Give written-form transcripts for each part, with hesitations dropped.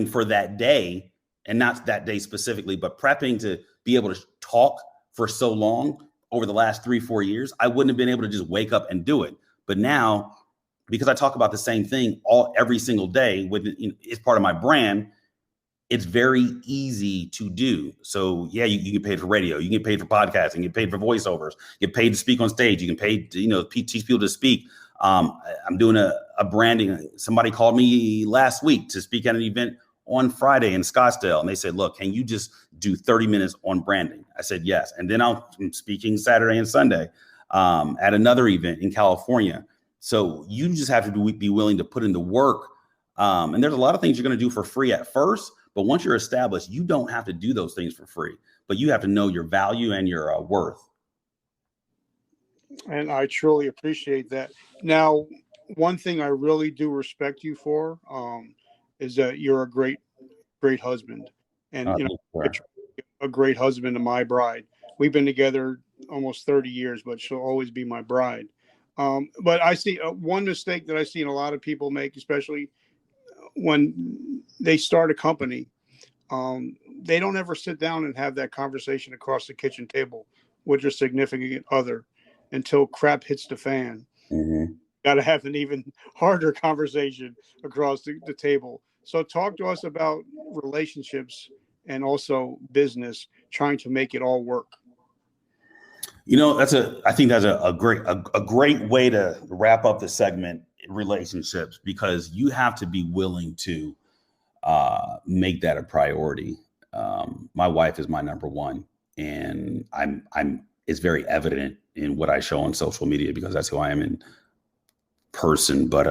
for that day, and not that day specifically, but prepping to be able to talk for so long over the last 3-4 years, I wouldn't have been able to just wake up and do it. But now, because I talk about the same thing every single day, it's part of my brand, it's very easy to do. So yeah, you get paid for radio, you get paid for podcasting, you get paid for voiceovers, you get paid to speak on stage, you get paid to, teach people to speak. I'm doing a branding. Somebody called me last week to speak at an event on Friday in Scottsdale. And they said, look, can you just do 30 minutes on branding? I said, yes. And then I'm speaking Saturday and Sunday at another event in California. So you just have to be willing to put in the work. And there's a lot of things you're going to do for free at first, but once you're established, you don't have to do those things for free, but you have to know your value and your worth. And I truly appreciate that. Now, one thing I really do respect you for is that you're a great husband, and a great husband to my bride. We've been together almost 30 years, but she'll always be my bride. But I see one mistake that I've seen a lot of people make, especially when they start a company. They don't ever sit down and have that conversation across the kitchen table with your significant other until crap hits the fan. Mm-hmm. Got to have an even harder conversation across the table. So talk to us about relationships and also business, trying to make it all work. I think that's a great way to wrap up the segment, relationships, because you have to be willing to make that a priority. My wife is my number one, and it's very evident in what I show on social media because that's who I am in person. But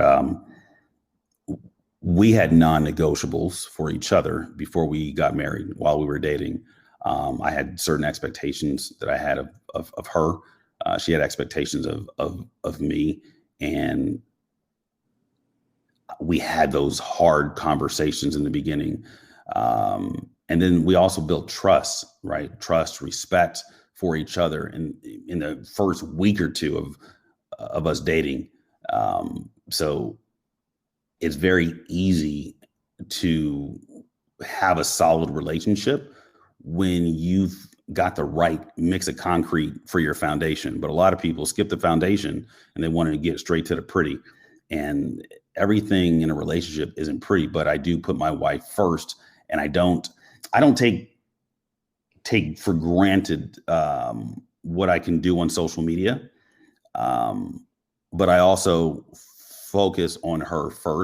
we had non-negotiables for each other before we got married. While we were dating, I had certain expectations that I had of her. She had expectations of me, and we had those hard conversations in the beginning. And then we also built trust, right? Trust, respect for each other in the first week or two of us dating. So it's very easy to have a solid relationship when you've got the right mix of concrete for your foundation. But a lot of people skip the foundation and they want to get straight to the pretty. And everything in a relationship isn't pretty, but I do put my wife first, and I don't take for granted what I can do on social media. But I also focus on her first.